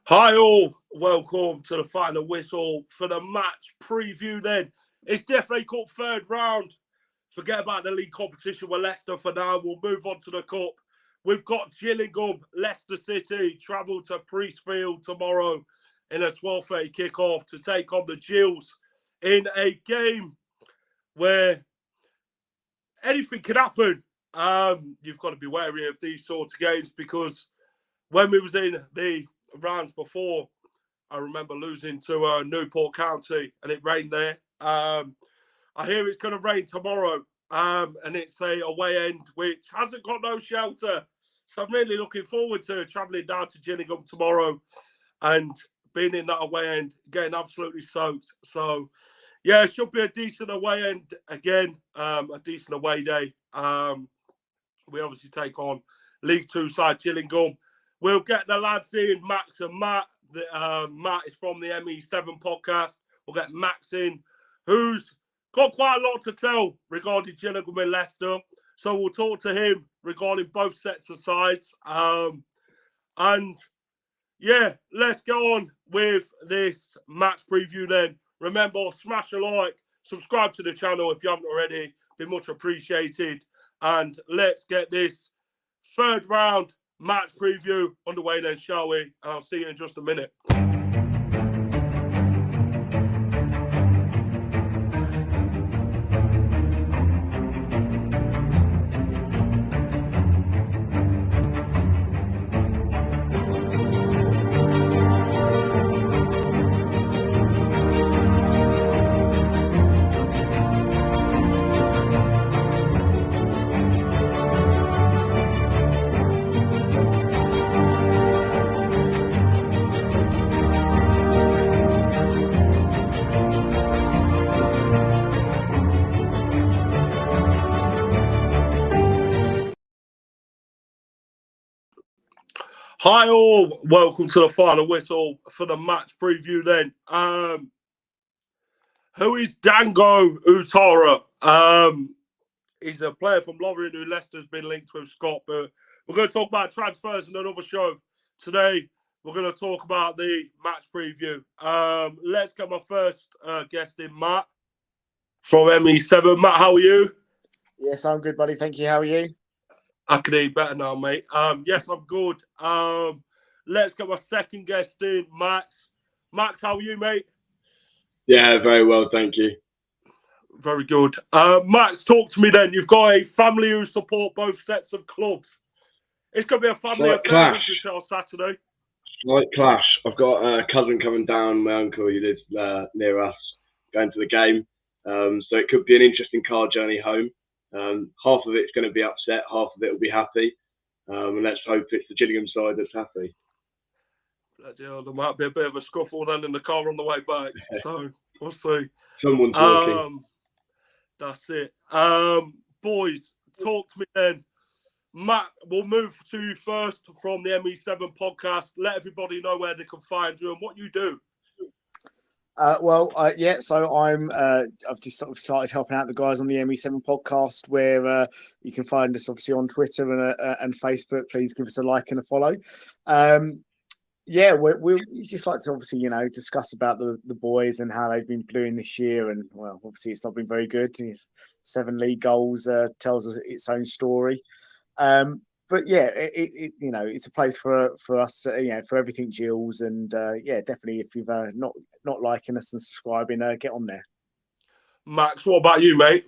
Hi all, welcome to the final whistle for the match preview then. It's the FA Cup third round. Forget about the league competition with Leicester for now. We'll move on to the cup. We've got Gillingham, Leicester City, travel to Priestfields tomorrow in a 12:30 kickoff to take on the Gills in a game where anything can happen. You've got to be wary of these sorts of games because when we was in the rounds before, I remember losing to Newport County and it rained there. I hear it's going to rain tomorrow, and it's a away end which hasn't got no shelter. So I'm really looking forward to travelling down to Gillingham tomorrow and being in that away end, getting absolutely soaked. So, yeah, it should be a decent away end again, a decent away day. We obviously take on League Two side Gillingham. We'll get the lads in, Max and Matt. Matt is from the ME7 podcast. We'll get Max in, who's got quite a lot to tell regarding Gillingham and Leicester. So we'll talk to him regarding both sets of sides. And yeah, let's go on with this match preview then. Remember, smash a like, subscribe to the channel if you haven't already. Be much appreciated. And let's get this third round match preview underway then, shall we? And I'll see you in just a minute. Hi all, welcome to the final whistle for the match preview then. Who is Dango Utara? He's a player from Lorient who Leicester's been linked with, Scott, but we're going to talk about transfers in another show. Today, we're going to talk about the match preview. Let's get my first guest in, Matt, from ME7. Matt, how are you? Yes, I'm good, buddy. Thank you. How are you? I can eat better now, mate. Yes, I'm good. Let's get my second guest in, Max. Max, how are you, mate? Yeah, very well, thank you. Very good. Max, talk to me then. You've got a family who support both sets of clubs. It's going to be a family affair until Saturday. Slight clash. I've got a cousin coming down, my uncle who lives near us, going to the game. So it could be an interesting car journey home. Half of it's going to be upset, half of it will be happy. And let's hope it's the Gillingham side that's happy. Bloody hell, there might be a bit of a scuffle then in the car on the way back. So we'll see. Someone's walking. That's it. Boys, talk to me then. Matt, we'll move to you first from the ME7 podcast. Let everybody know where they can find you and what you do. So I've just sort of started helping out the guys on the ME7 podcast, where you can find us obviously on Twitter and Facebook. Please give us a like and a follow. We just like to obviously discuss about the boys and how they've been doing this year, and well, obviously it's not been very good. 7 league goals tells us its own story. But yeah, it's a place for us, for everything Gills, and definitely if you've not liking us and subscribing, get on there. Max, what about you, mate?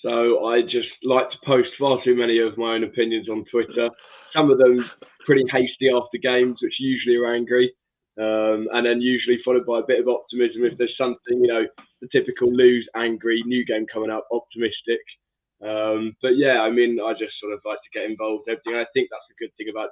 So I just like to post far too many of my own opinions on Twitter. Some of them pretty hasty after games, which usually are angry, and then usually followed by a bit of optimism if there's something, the typical lose, angry, new game coming up, optimistic. But yeah, I mean, I just sort of like to get involved in everything. I think that's a good thing about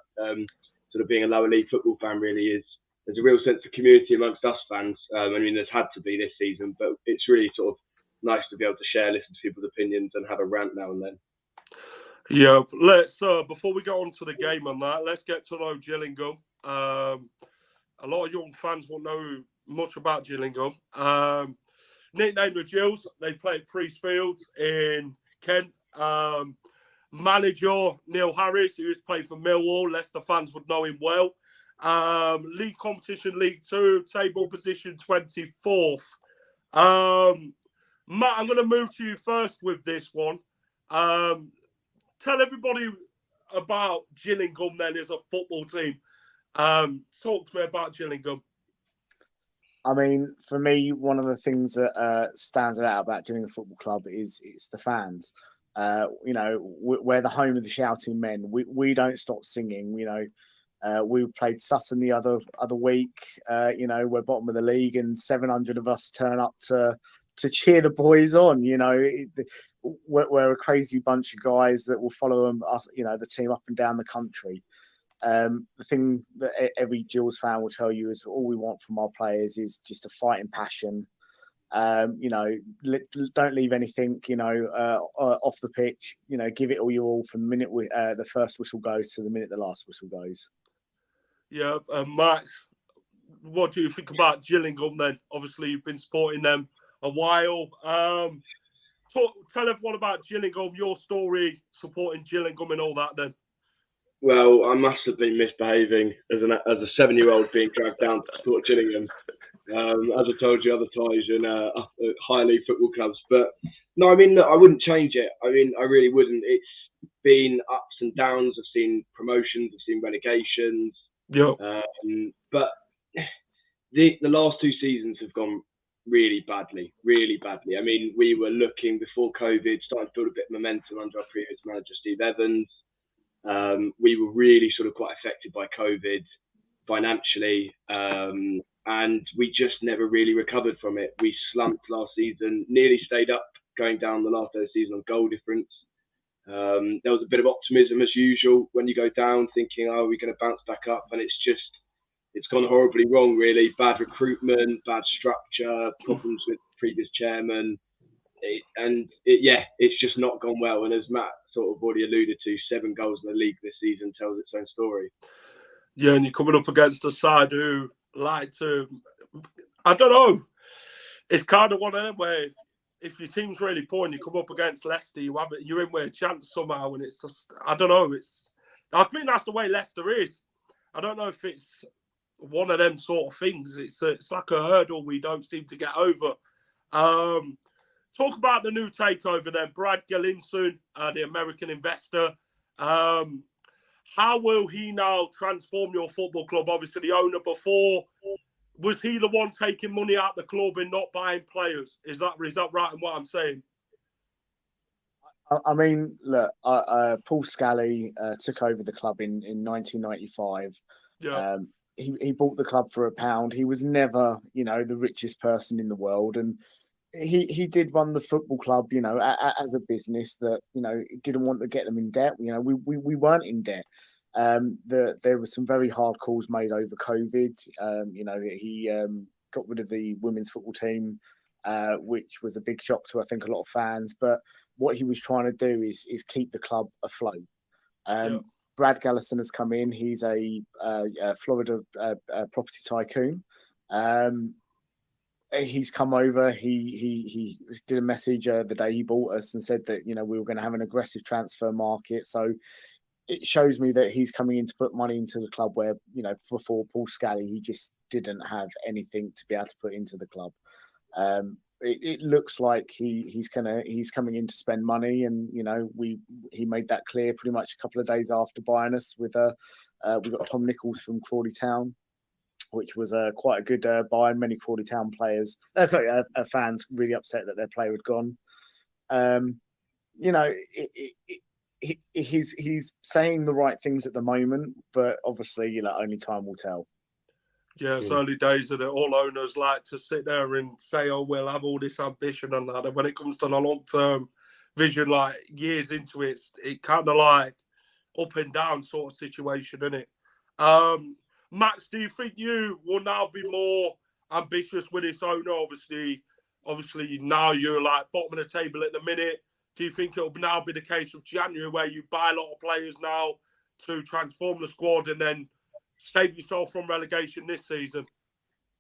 sort of being a lower league football fan, really, is there's a real sense of community amongst us fans. I mean, there's had to be this season, but it's really sort of nice to be able to share, listen to people's opinions and have a rant now and then. Yeah, let's, before we go on to the game and that, let's get to know Gillingham. A lot of young fans won't know much about Gillingham. Nicknamed the Gills, they play at Priestfields in Kent. Manager Neil Harris, who used to play for Millwall. Leicester fans would know him well. League competition, League 2, table position 24th. Matt, I'm going to move to you first with this one. Tell everybody about Gillingham then as a football team. Talk to me about Gillingham. I mean, for me, one of the things that stands out about Gillingham Football Club is it's the fans. You know, we're the home of the shouting men. We don't stop singing. You know, we played Sutton the other week. You know, we're bottom of the league, and 700 of us turn up to cheer the boys on. You know, we're a crazy bunch of guys that will follow them. You know, the team up and down the country. The thing that every Gills fan will tell you is all we want from our players is just a fighting passion. You know, don't leave anything, you know, off the pitch. You know, give it all you all from the minute the first whistle goes to the minute the last whistle goes. Yeah, Max, what do you think about Gillingham then? Obviously, you've been supporting them a while. Tell everyone about Gillingham, your story, supporting Gillingham and all that then. Well, I must have been misbehaving as a 7-year-old being dragged down to support Gillingham. As I told you, other ties in higher league football clubs. But no, I mean, look, I wouldn't change it. I mean, I really wouldn't. It's been ups and downs. I've seen promotions. I've seen relegations. Yeah. But the last 2 seasons have gone really badly, really badly. I mean, we were looking before COVID, starting to build a bit of momentum under our previous manager, Steve Evans. We were really sort of quite affected by COVID financially, and we just never really recovered from it. We slumped last season, nearly stayed up going down the last day of the season on goal difference. There was a bit of optimism as usual when you go down, thinking, oh, we're going to bounce back up, and it's gone horribly wrong, really. Bad recruitment, bad structure, problems with previous chairman. It's just not gone well. And as Matt sort of already alluded to, 7 goals in the league this season tells its own story. Yeah, and you're coming up against a side who like to, I don't know, it's kind of one of them where if your team's really poor and you come up against Leicester, you're in with a chance somehow, and it's just, I don't know, I think that's the way Leicester is. I don't know if it's one of them sort of things. It's like a hurdle we don't seem to get over. Talk about the new takeover then, Brad Gills, the American investor. How will he now transform your football club? Obviously, the owner before, was he the one taking money out of the club and not buying players? Is that right in what I'm saying? I mean, look, Paul Scally took over the club in 1995. Yeah. He bought the club for £1. He was never, you know, the richest person in the world, and he did run the football club, you know, as a business that, you know, didn't want to get them in debt. You know, we weren't in debt. There were some very hard calls made over COVID. You know, he got rid of the women's football team, which was a big shock to, I think, a lot of fans. But what he was trying to do is keep the club afloat. Brad Gallison has come in. He's a Florida property tycoon. He's come over. He did a message the day he bought us and said that, you know, we were going to have an aggressive transfer market. So it shows me that he's coming in to put money into the club where, you know, before Paul Scally, he just didn't have anything to be able to put into the club. It looks like he's coming in to spend money, and, you know, he made that clear pretty much a couple of days after buying us. We got Tom Nichols from Crawley Town, which was quite a good buy. Many Crawley Town players, fans, really upset that their player had gone. You know, he's saying the right things at the moment, but obviously, you know, only time will tell. Yeah, it's early days, and all owners like to sit there and say, "Oh, we'll have all this ambition and that." And when it comes to the long-term vision, like years into it, it kind of like up and down sort of situation, isn't it? Max, do you think you will now be more ambitious with this owner? Obviously, now you're like bottom of the table at the minute. Do you think it'll now be the case of January where you buy a lot of players now to transform the squad and then save yourself from relegation this season?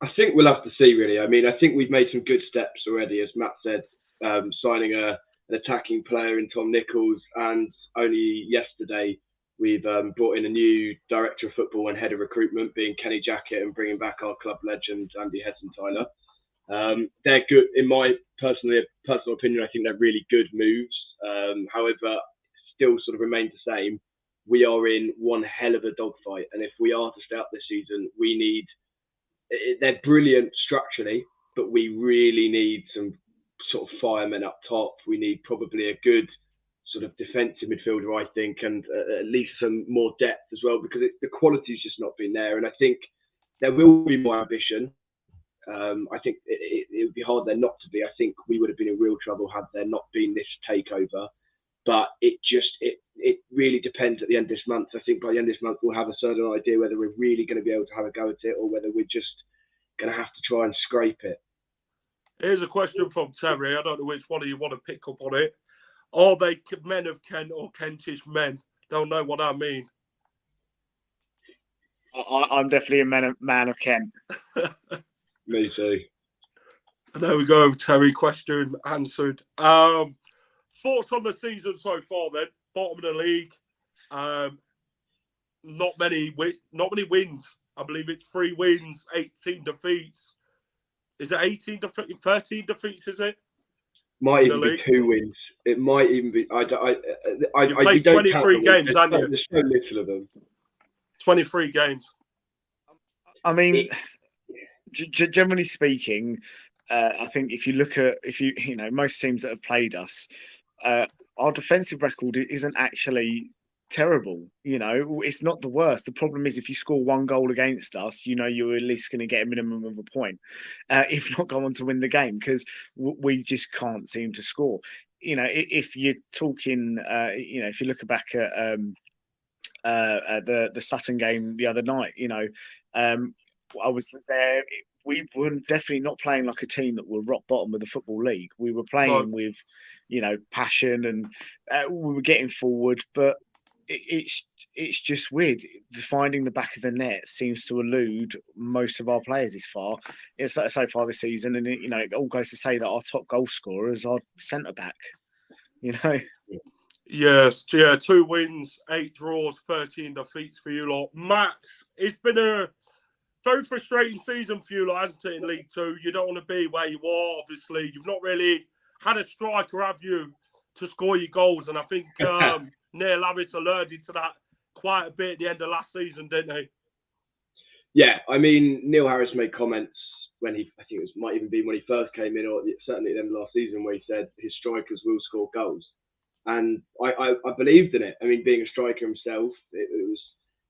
I think we'll have to see, really. I mean, I think we've made some good steps already, as Matt said, signing an attacking player in Tom Nichols, and only yesterday We've brought in a new director of football and head of recruitment, being Kenny Jackett, and bringing back our club legend, Andy Hessenthaler. They're good, in my personal opinion. I think they're really good moves. However, still sort of remains the same. We are in one hell of a dogfight, and if we are to stay up this season, we need. They're brilliant structurally, but we really need some sort of firemen up top. We need probably a good sort of defensive midfielder, I think, and at least some more depth as well, because the quality's just not been there. And I think there will be more ambition. I think it would be hard there not to be. I think we would have been in real trouble had there not been this takeover. But it really depends at the end of this month. I think by the end of this month, we'll have a certain idea whether we're really going to be able to have a go at it or whether we're just going to have to try and scrape it. Here's a question from Terry. I don't know which one of you want to pick up on it. Are they men of Kent or Kentish men? Don't know what I mean. I'm definitely a man of Kent. Me too. There we go, Terry. Question answered. Thoughts on the season so far then? Bottom of the league. Not many wins. I believe it's 3 wins, 18 defeats. Is it 13 defeats, is it? Might even be 2 wins. It might even be. You played 23 games, haven't you? There's so little of them. 23 games. I mean, generally speaking, I think if you look at most teams that have played us, our defensive record isn't actually terrible. It's not the worst. The problem is if you score 1 goal against us, you're at least going to get a minimum of a point, if not go on to win the game, because we just can't seem to score. If you're talking, if you look back at the Sutton game the other night, I was there. We were definitely not playing like a team that were rock bottom of the Football League. We were playing with, passion, and we were getting forward, but it's just weird. Finding the back of the net seems to elude most of our players so far this season, and it all goes to say that our top goal scorer is our centre back. Yes, 2 wins, 8 draws, 13 defeats for you lot. Max, it's been a very frustrating season for you lot, hasn't it, in League 2? You don't want to be where you are, obviously. You've not really had a striker, have you, to score your goals? And I think Neil Harris alerted to that quite a bit at the end of last season, didn't he? Yeah, I mean, Neil Harris made comments when might even be when he first came in, or certainly at the end of last season, where he said his strikers will score goals. And I believed in it. I mean, being a striker himself, it was,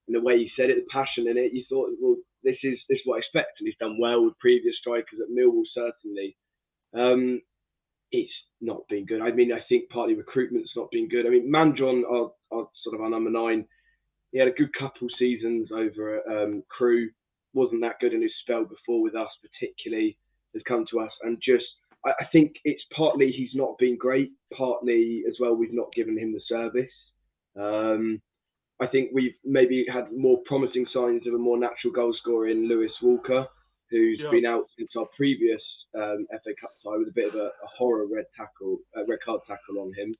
in the way he said it, the passion in it, you thought, well, this is what I expect. And he's done well with previous strikers at Millwall, certainly. It's not been good. I mean, I think partly recruitment's not been good. I mean, Mandron, our sort of our number 9, he had a good couple seasons over at Crewe. Wasn't that good in his spell before with us, particularly. Has come to us and just, I think it's partly he's not been great, partly as well we've not given him the service. I think we've maybe had more promising signs of a more natural goal scorer in Lewis Walker, who's been out since our previous FA Cup tie with a bit of a horror red card tackle on him.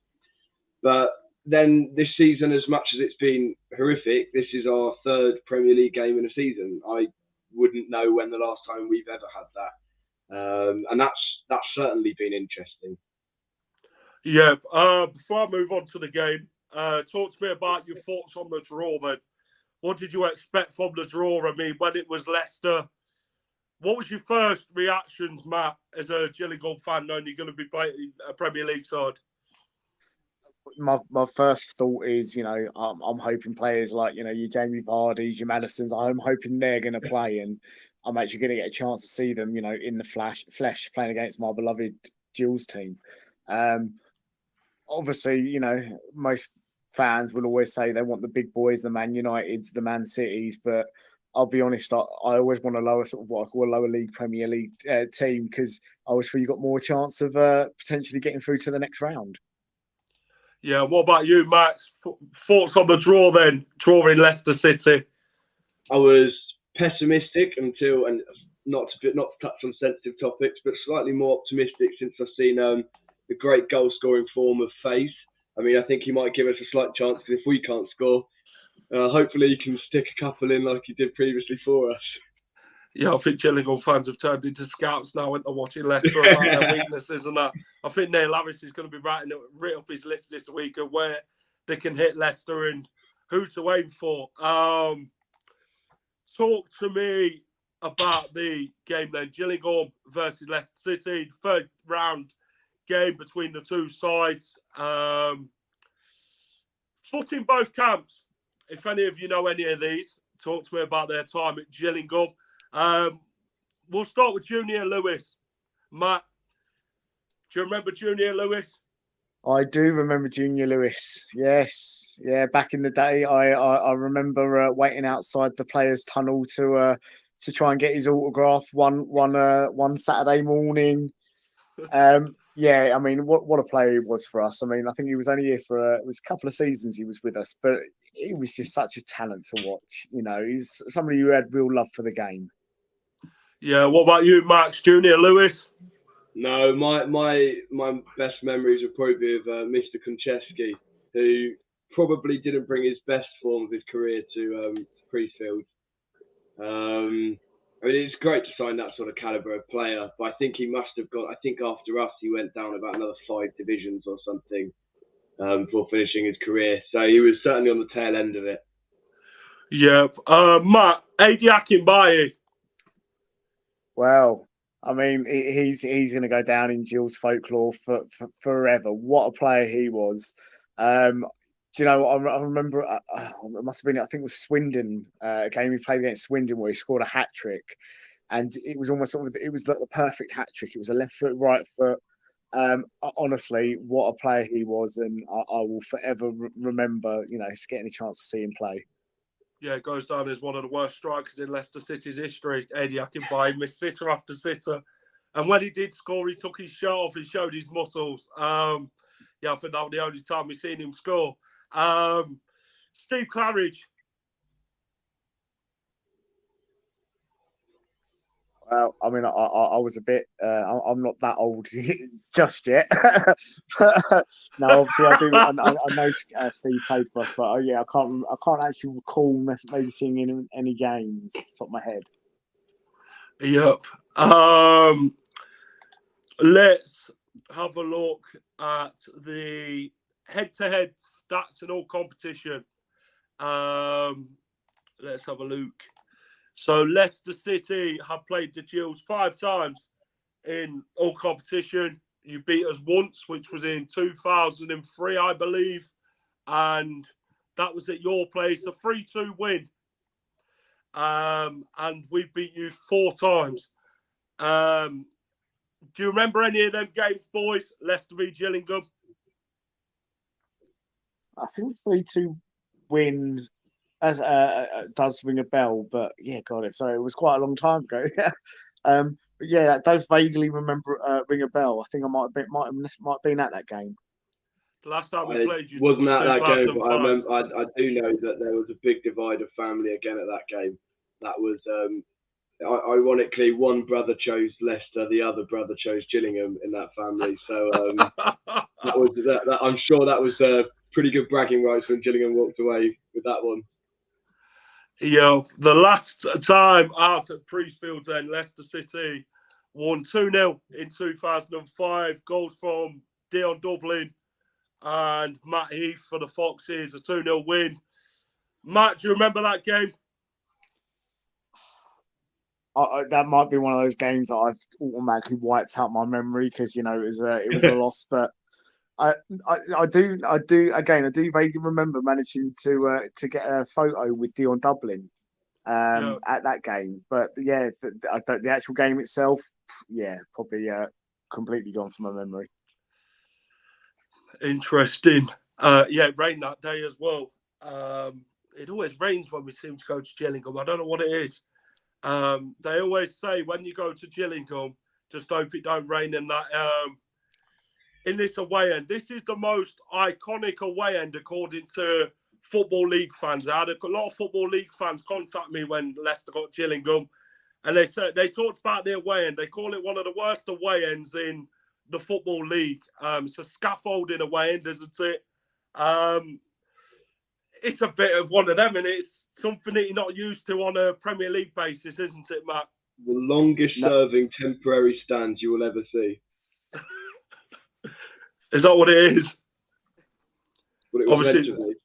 But then this season, as much as it's been horrific, this is our 3rd Premier League game in a season. I wouldn't know when the last time we've ever had that. And that's certainly been interesting. Yeah. Before I move on to the game, talk to me about your thoughts on the draw then. What did you expect from the draw? I mean, when it was Leicester, what was your first reactions, Matt, as a Gillingham fan, knowing you're going to be playing a Premier League side? My first thought is, I'm hoping players like, your Jamie Vardys, your Madisons, I'm hoping they're going to play, and I'm actually going to get a chance to see them, in the flesh playing against my beloved Gills team. Obviously, most fans will always say they want the big boys, the Man Uniteds, the Man Cities, but I'll be honest, I always want a lower sort of what I call a lower league Premier League team, because I always feel you've got more chance of potentially getting through to the next round. Yeah, what about you, Max? Thoughts on the draw then, drawing Leicester City? I was pessimistic until, and not to touch on sensitive topics, but slightly more optimistic since I've seen the great goal-scoring form of Faith. I mean, I think he might give us a slight chance, because if we can't score, Hopefully he can stick a couple in like he did previously for us. Yeah, I think Gillingham fans have turned into scouts now and they're watching Leicester about their weaknesses and that. I think Neil Harris is going to be writing up his list this week of where they can hit Leicester and who to aim for. Talk to me about the game then. Gillingham versus Leicester City, third round game between the two sides. Foot in both camps. If any of you know any of these, talk to me about their time at Gillingham. We'll start with Junior Lewis. Matt, do you remember Junior Lewis? I do remember Junior Lewis. Yes, yeah. Back in the day, I remember waiting outside the players' tunnel to try and get his autograph one Saturday morning. Yeah, I mean, what a player he was for us. I mean, I think he was only here for it was a couple of seasons he was with us, but he was just such a talent to watch. You know, he's somebody who had real love for the game. Yeah. What about you, Max? Junior Lewis? No, my best memories would probably be of Mr. Konchesky, who probably didn't bring his best form of his career to Priestfields. I mean, it's great to sign that sort of calibre of player, but I think he must have got. I think after us, he went down about another 5 divisions or something before finishing his career. So he was certainly on the tail end of it. Yep. Matt, Adi Akinbaye. Well, I mean, he's going to go down in Gills folklore for forever. What a player he was. Do you know, I remember it must have been, I think it was Swindon, a game he played against Swindon where he scored a hat trick. And it was almost it was like the perfect hat trick. It was a left foot, right foot. Honestly, what a player he was. And I will forever remember, you know, getting a chance to see him play. Yeah, goes down as one of the worst strikers in Leicester City's history. Adi Akinbaye missed sitter after sitter. And when he did score, he took his shirt off. He showed his muscles. Yeah, I think that was the only time we've seen him score. Steve Claridge. Well, I mean, I was a bit. I'm not that old just yet. No, obviously I do. I know Steve played for us, but yeah, I can't actually recall maybe seeing any games off the top of my head. Yep. Let's have a look at the head-to-head stats in all competition. Let's have a look. So Leicester City have played the Gills 5 times in all competition. You beat us once, which was in 2003, I believe. And that was at your place, a 3-2 win. And we beat you 4 times. Do you remember any of them games, boys? Leicester v Gillingham? I think 3-2 win as does ring a bell, but yeah, got it. So it was quite a long time ago. But yeah, that does vaguely ring a bell. I think I might have been at that game. The last time we played you wasn't was at that game, but I 2005. remember I do know that there was a big divide of family again at that game. That was ironically one brother chose Leicester, the other brother chose Gillingham in that family. So that was that. I'm sure that was pretty good bragging rights when Gillingham walked away with that one. Yeah, the last time out at Priestfields, then Leicester City won 2-0 in 2005. Goals from Dion Dublin and Matt Heath for the Foxes, a 2-0 win. Matt, do you remember that game? That might be one of those games that I've automatically wiped out my memory because you know it was a loss, but. I do vaguely remember managing to get a photo with Dion Dublin at that game, but yeah, the actual game itself, yeah, probably completely gone from my memory. Interesting. Yeah, it rained that day as well. It always rains when we seem to go to Gillingham. I don't know what it is. They always say when you go to Gillingham, just hope it don't rain in that. In this away end. This is the most iconic away end according to Football League fans. I had a lot of Football League fans contact me when Leicester got Gillingham, and they talked about the away end. They call it one of the worst away ends in the Football League. It's a scaffolding away end, isn't it? it's a bit of one of them, and it's something that you're not used to on a Premier League basis, isn't it, Matt? The longest serving temporary stand you will ever see. Is that what it is? But it was obviously,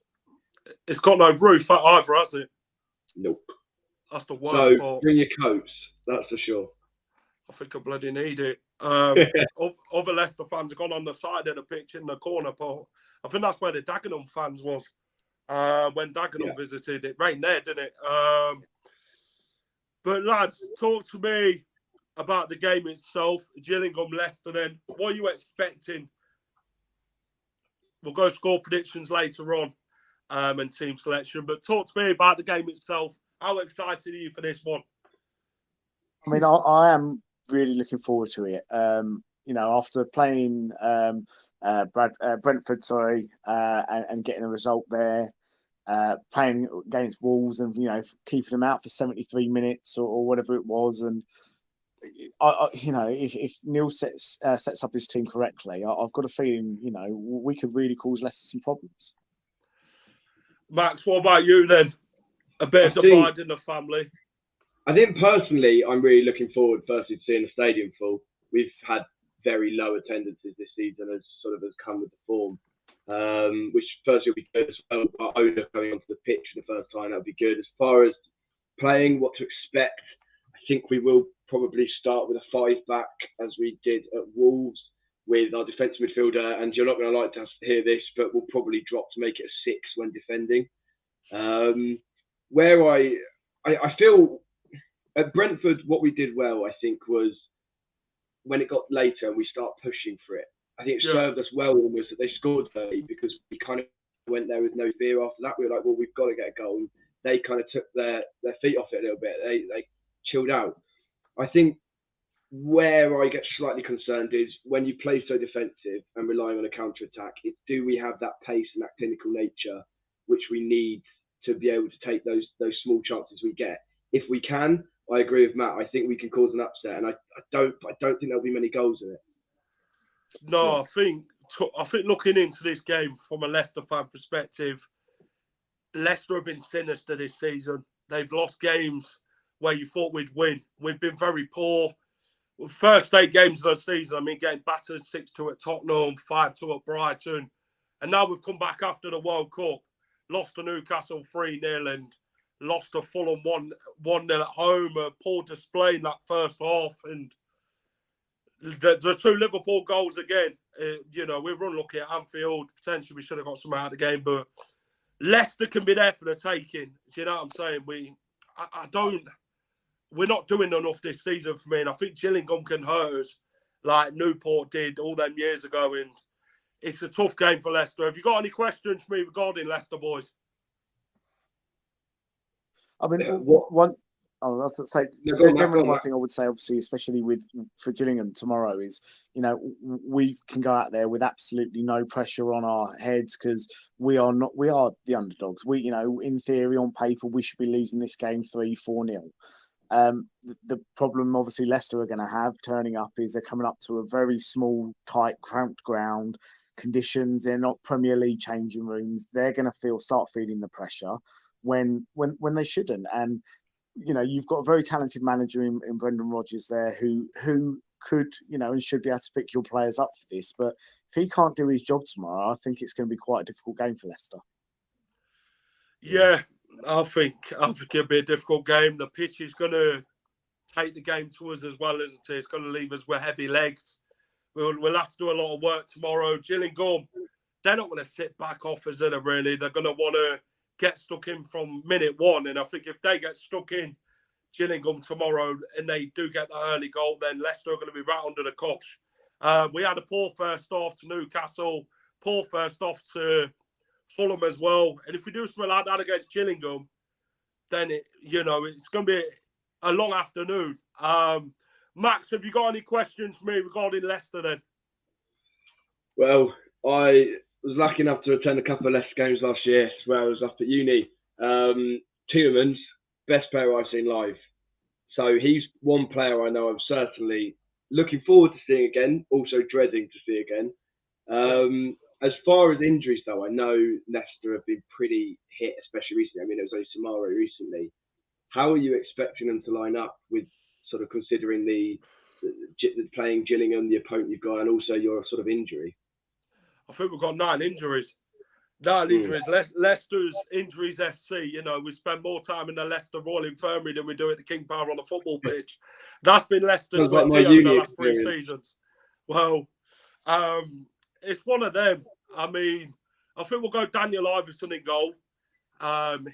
it's got no roof either, has it? Nope. That's the worst part. Bring your coats, that's for sure. I think I bloody need it. Other Leicester fans have gone on the side of the pitch in the corner part. I think that's where the Dagenham fans was. When Dagenham visited, it rained there, didn't it? But lads, talk to me about the game itself. Gillingham, Leicester. Then, what are you expecting? We'll go score predictions later on, and team selection. But talk to me about the game itself. How excited are you for this one? I mean, I am really looking forward to it. After playing Brentford, and getting a result there, playing against Wolves and keeping them out for 73 minutes or whatever it was, and if Neil sets up his team correctly, I've got a feeling we could really cause Leicester some problems. Max, what about you then? A bit of divide in the family. I think personally, I'm really looking forward, firstly, to seeing the stadium full. We've had very low attendances this season, as come with the form, which firstly will be good as well. Our owner coming onto the pitch for the first time, that would be good. As far as playing, what to expect, I think we will probably start with a 5-back, as we did at Wolves, with our defensive midfielder. And you're not going to like to hear this, but we'll probably drop to make it a 6 when defending. Where I feel at Brentford, what we did well, I think, was when it got later and we start pushing for it. I think it served us well almost that they scored early, because we kind of went there with no fear after that. We were like, well, we've got to get a goal. And they kind of took their feet off it a little bit. They chilled out. I think where I get slightly concerned is when you play so defensive and relying on a counter-attack, do we have that pace and that clinical nature which we need to be able to take those small chances we get? If we can, I agree with Matt. I think we can cause an upset, and I don't think there'll be many goals in it. No, I think looking into this game from a Leicester fan perspective, Leicester have been sinister this season. They've lost games where you thought we'd win. We've been very poor. First 8 games of the season, getting battered 6-2 at Tottenham, 5-2 at Brighton, and now we've come back after the World Cup, lost to Newcastle 3-0 and lost to Fulham 1-0 at home. A poor display in that first half, and the 2 Liverpool goals again. We're unlucky at Anfield. Potentially we should have got some out of the game, but Leicester can be there for the taking. Do you know what I'm saying? We're not doing enough this season for me, and I think Gillingham can hurt us like Newport did all them years ago, and it's a tough game for Leicester. Have you got any questions for me regarding Leicester, boys? I mean, generally one thing I would say, obviously, especially for Gillingham tomorrow, is we can go out there with absolutely no pressure on our heads, because we are the underdogs. We, in theory, on paper, we should be losing this game 3-4-0. The problem, obviously, Leicester are going to have turning up is they're coming up to a very small, tight, cramped ground. Conditions, they're not Premier League changing rooms. They're going to start feeling the pressure when they shouldn't. And you've got a very talented manager in Brendan Rodgers there who could and should be able to pick your players up for this. But if he can't do his job tomorrow, I think it's going to be quite a difficult game for Leicester. Yeah, I think it'll be a difficult game. The pitch is going to take the game to us as well, isn't it? It's going to leave us with heavy legs. We'll have to do a lot of work tomorrow. Gillingham, they're not going to sit back off us, really. They're going to want to get stuck in from minute 1. And I think if they get stuck in Gillingham tomorrow and they do get the early goal, then Leicester are going to be right under the cosh. We had a poor first half to Newcastle, poor first half to Fulham as well. And if we do something like that against Gillingham, then it's going to be a long afternoon. Max, have you got any questions for me regarding Leicester then? Well, I was lucky enough to attend a couple of Leicester games last year where I was up at uni. Tielemans, best player I've seen live. So he's one player I know I'm certainly looking forward to seeing again, also dreading to see again. As far as injuries, though, I know Leicester have been pretty hit, especially recently. I mean, it was only Samara recently. How are you expecting them to line up with sort of considering the playing Gillingham, the opponent you've got, and also your sort of injury? I think we've got 9 injuries. 9 injuries. Leicester's Injuries FC, you know, we spend more time in the Leicester Royal Infirmary than we do at the King Power on the football pitch. That's been Leicester's Sounds like my over the uni last 3 experience. seasons. Well, it's one of them. I mean, I think we'll go Daniel Iverson in goal.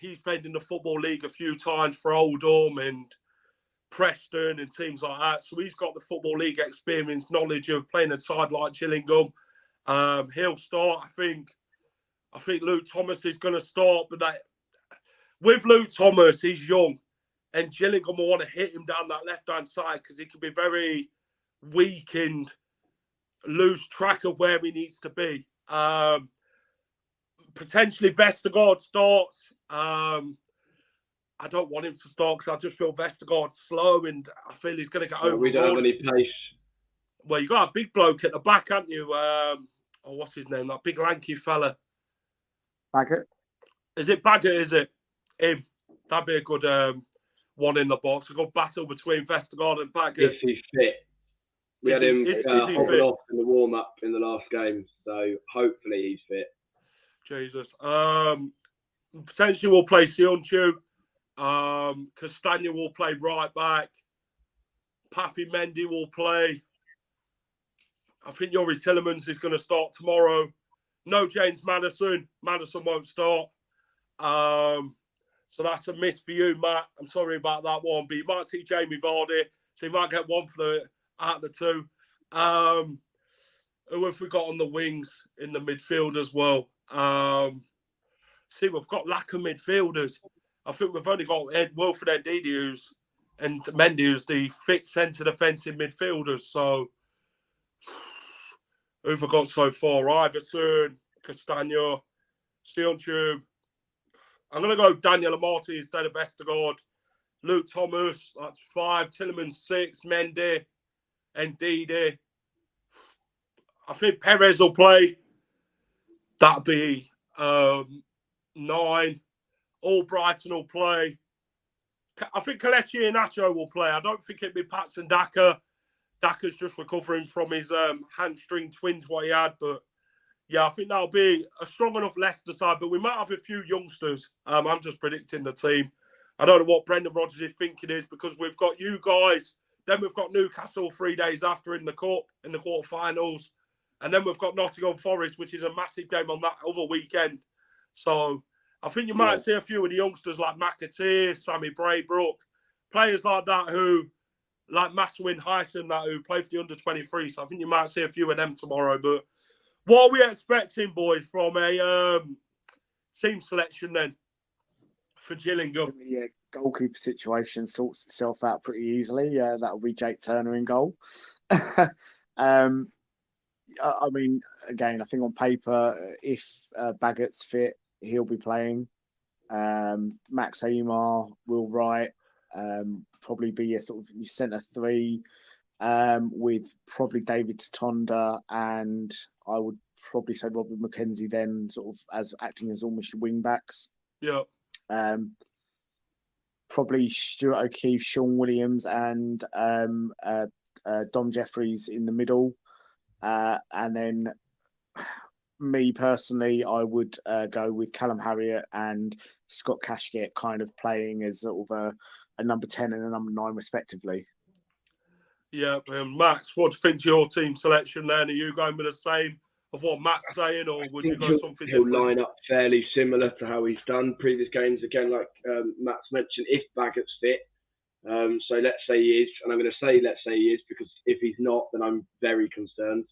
He's played in the Football League a few times for Oldham and Preston and teams like that. So he's got the Football League experience, knowledge of playing a side like Gillingham. He'll start. I think Luke Thomas is going to start, but with Luke Thomas, he's young, and Gillingham will want to hit him down that left-hand side because he can be very weak and lose track of where he needs to be. Potentially Vestergaard starts. I don't want him to start because I just feel Vestergaard's slow and I feel he's going to get overrun. We don't have any pace. Well, you got a big bloke at the back, haven't you? What's his name? That big lanky fella. Baggett. Is it Baggett? Is it him? That'd be a good one in the box. A good battle between Vestergaard and Baggett. If he's fit. We had him hopping off in the warm-up in the last game, so hopefully he's fit. Jesus. Potentially we'll play Sionchu. Castagna will play right back. Papi Mendy will play. I think Yuri Tillemans is going to start tomorrow. No James Maddison. Maddison won't start. So that's a miss for you, Matt. I'm sorry about that one. But you might see Jamie Vardy. So you might get one out of the 2. Who have we got on the wings in the midfield as well? See, we've got lack of midfielders. I think we've only got Wilfred Ndidi and Mendy who's the fit centre defensive midfielders. So who've we got so far? Iverson, Castagna, Sionchu. I'm going to go Daniel Amati instead of Vestergaard. Luke Thomas, that's 5. Tillemans 6. Mendy, Ndidi. I think Perez will play. That'll be 9. Albrighton will play. I think Kelechi and Nacho will play. I don't think it'll be Patson Daka. Daka's just recovering from his hamstring twins, what he had. But yeah, I think that'll be a strong enough Leicester side. But we might have a few youngsters. I'm just predicting the team. I don't know what Brendan Rodgers' thinking is because we've got you guys. Then we've got Newcastle 3 days after in the Cup, in the quarterfinals. And then we've got Nottingham Forest, which is a massive game on that other weekend. So I think you might see a few of the youngsters like McAteer, Sammy Braybrook, players like that who, like Maswin Hyson, that who play for the under-23. So I think you might see a few of them tomorrow. But what are we expecting, boys, from a team selection then for Gillingham? Yeah, goalkeeper situation sorts itself out pretty easily. That'll be Jake Turner in goal. I mean, again, I think on paper, if Baggett's fit, he'll be playing. Max Amar, Will Wright, probably be a sort of centre 3 with probably David Tatonda, and I would probably say Robert McKenzie then sort of as acting as almost wing backs. Yeah. Probably Stuart O'Keefe, Sean Williams, and Dom Jeffries in the middle. And then me personally, I would go with Callum Harriott and Scott Cashgate kind of playing as sort of a number 10 and a number 9 respectively. Yeah, Max, what do you think of your team selection then? Are you going with the same of what Matt's saying, or would you go something different? He'll line up fairly similar to how he's done previous games. Again, like Matt's mentioned, if Baggett's fit. So let's say he is, and I'm going to say let's say he is, because if he's not, then I'm very concerned.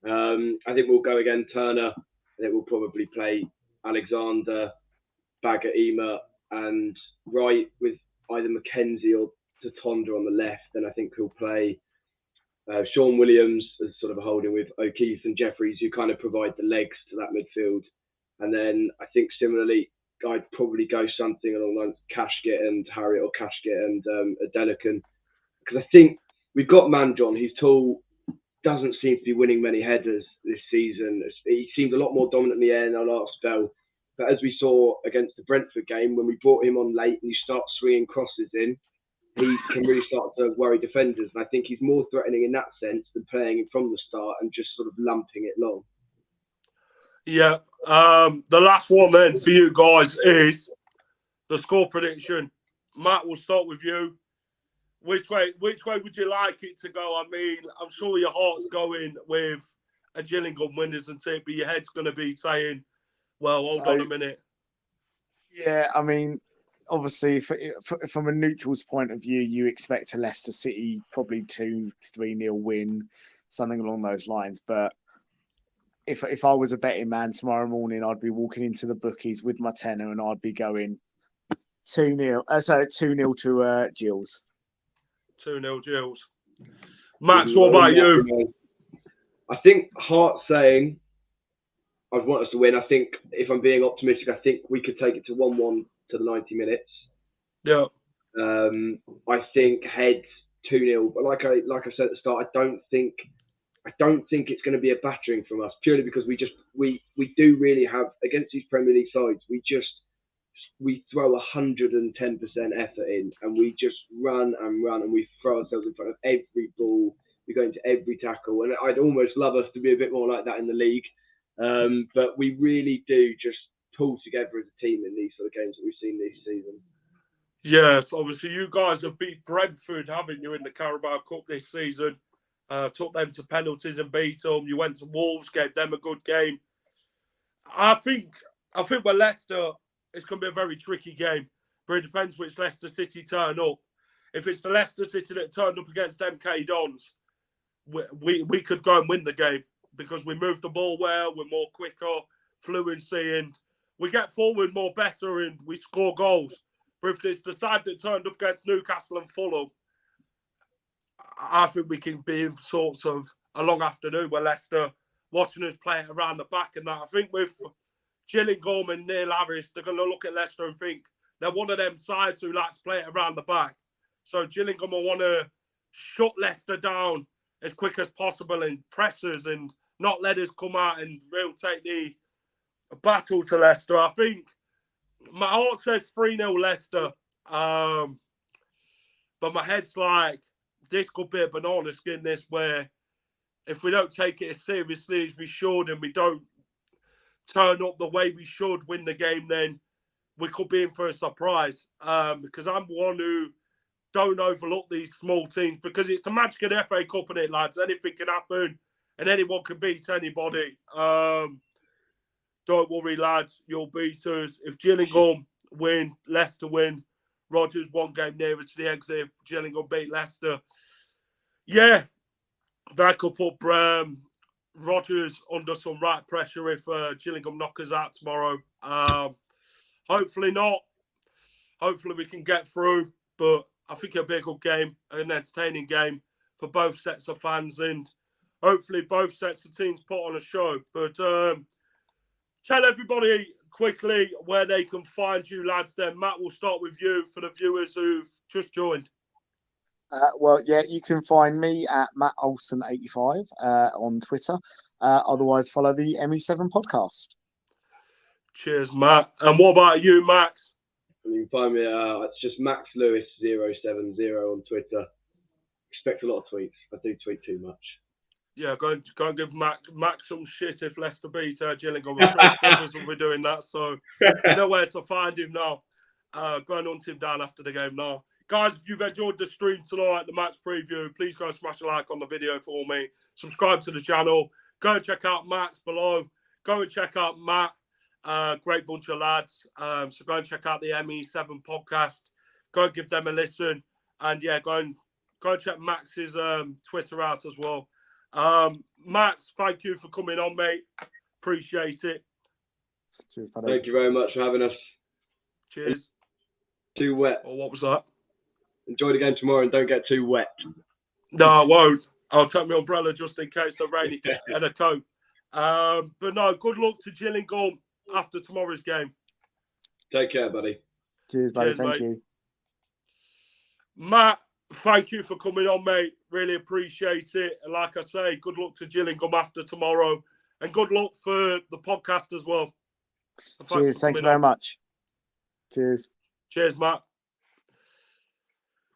I think we'll go again Turner. I think we'll probably play Alexander, Baggett, Ema, and Wright with either McKenzie or Tatonda on the left. Then I think he'll play Sean Williams as sort of a holding with O'Keefe and Jeffries, who kind of provide the legs to that midfield. And then I think similarly, I'd probably go something along the lines of Cashgate and Harriott, or Cashgate and Adelican, because I think we've got Manjon. He's tall. doesn't seem to be winning many headers this season. He seemed a lot more dominant in the air in our last spell. But as we saw against the Brentford game, when we brought him on late and you start swinging crosses in, he can really start to worry defenders. And I think he's more threatening in that sense than playing it from the start and just sort of lumping it long. Yeah. The last one then for you guys is the score prediction. Matt, we'll start with you. Which way would you like it to go? I mean, I'm sure your heart's going with a Gillingham win, isn't it? But your head's going to be saying, well, hold on a minute. Yeah, I mean, obviously, from a neutral's point of view, you expect a Leicester City probably 2-3-0 win, something along those lines. But if I was a betting man tomorrow morning, I'd be walking into the bookies with my tenner and I'd be going 2-0. 2-0 to Gills. 2-0 Gills. Max, what about you? I think heart saying I'd want us to win. I think if I'm being optimistic, I think we could take it to 1-1 to the 90 minutes. Yeah. I think head 2-0. But like I said at the start, I don't think it's going to be a battering from us, purely because we do really have, against these Premier League sides, we throw 110% effort in, and we just run and we throw ourselves in front of every ball. We go into every tackle, and I'd almost love us to be a bit more like that in the league. But we really do just pull together as a team in these sort of games that we've seen this season. Yes, obviously you guys have beat Brentford, haven't you, in the Carabao Cup this season? Took them to penalties and beat them. You went to Wolves, gave them a good game. I think with Leicester, it's going to be a very tricky game, but it depends which Leicester City turn up. If it's the Leicester City that turned up against MK Dons, we could go and win the game because we move the ball well, we're more quicker, fluency, and we get forward more better and we score goals. But if it's the side that turned up against Newcastle and Fulham, I think we can be in sorts of a long afternoon where Leicester watching us play it around the back and that. I think with Gillingham and Neil Harris, they're going to look at Leicester and think they're one of them sides who like to play it around the back. So Gillingham will want to shut Leicester down as quick as possible and press us and not let us come out and really take the battle to Leicester. I think my heart says 3-0 Leicester. But my head's like, this could be a banana skin this where if we don't take it as seriously as we should and we don't turn up the way we should win the game, then we could be in for a surprise. Because I'm one who don't overlook these small teams because it's the magic of the FA Cup, isn't it, lads? Anything can happen and anyone can beat anybody. Don't worry, lads. You'll beat us. If Gillingham win, Leicester win, Rodgers one game nearer to the exit. If Gillingham beat Leicester, yeah, that could put Rodgers under some right pressure if Gillingham knock us out tomorrow. Hopefully not. Hopefully we can get through, but I think it'll be a good game, an entertaining game for both sets of fans, and hopefully both sets of teams put on a show. But tell everybody quickly where they can find you, lads. Then Matt, we'll start with you for the viewers who've just joined. Well, yeah, you can find me at Matt Olsen85 on Twitter. Otherwise, follow the ME7 podcast. Cheers, Matt. And what about you, Max? You can find me, it's just Max Lewis 070 on Twitter. Expect a lot of tweets. I do tweet too much. Yeah, go and give Max some shit if Leicester beat Gillingham. I'm sure his brothers will be doing that, so you know where to find him now. Go and hunt him down after the game now. Guys, if you've enjoyed the stream tonight, the match preview, please go and smash a like on the video for me. Subscribe to the channel. Go and check out Max below. Go and check out Matt. Great bunch of lads. So go and check out the ME7 podcast. Go and give them a listen. And yeah, go and check Max's Twitter out as well. Max, thank you for coming on, mate. Appreciate it. Cheers, buddy. Thank you very much for having us. Cheers. Too wet. Oh, what was that? Enjoy the game tomorrow and don't get too wet. No, I won't. I'll take my umbrella just in case the rainy and a coat. But no, good luck to Gillingham after tomorrow's game. Take care, buddy. Cheers, buddy. Cheers, Thank mate. you. Matt, thank you for coming on, mate. Really appreciate it. And like I say, good luck to Gillingham after tomorrow. And good luck for the podcast as well. Cheers. Thank you very much. Cheers. Cheers, Matt.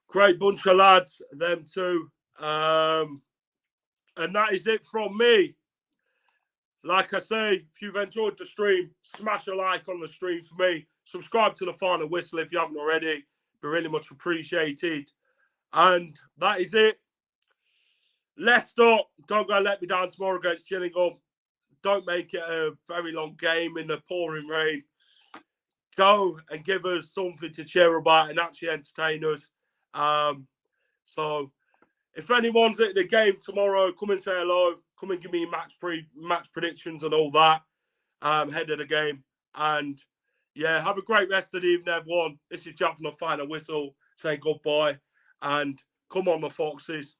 Great bunch of lads, them too. And that is it from me. Like I say, if you've enjoyed the stream, smash a like on the stream for me. Subscribe to the Final Whistle if you haven't already. Be really much appreciated. And that is it. Leicester, don't go let me down tomorrow against Gillingham. Don't make it a very long game in the pouring rain. Go and give us something to cheer about and actually entertain us. So if anyone's at the game tomorrow, come and say hello. Come and give me match predictions and all that ahead of the game. And yeah, have a great rest of the evening, everyone. This is Jack from the Final Whistle saying goodbye. And come on, the Foxes.